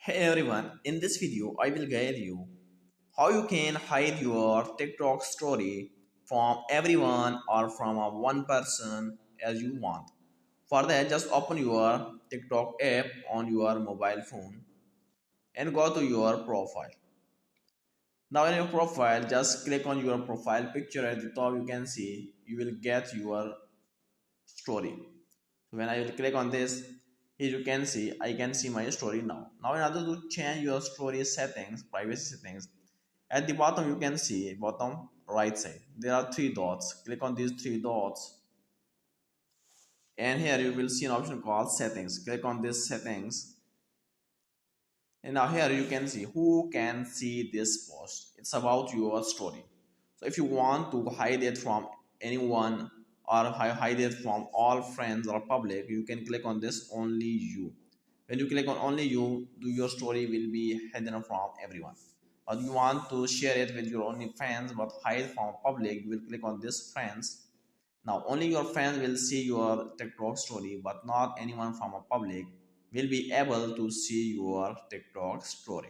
Hey everyone, in this video I will guide you how you can hide your TikTok story from everyone or from a one person as you want. For that, just open your TikTok app on your mobile phone and go to your profile. Now in your profile, just click on your profile picture at the top. You can see you will get your story. So when I will click on this, here you can see I can see my story now. Now in order to change your story settings, privacy settings, at the bottom you can see bottom right side there are three dots. Click on these three dots and here you will see an option called settings. Click on this settings and now here you can see who can see this post. It's about your story. So if you want to hide it from anyone or hide it from all friends or public, you can click on this only you. When you click on only you, your story will be hidden from everyone. But you want to share it with your only friends but hide from public, you will click on this friends. Now only your friends will see your TikTok story but not anyone from a public will be able to see your TikTok story.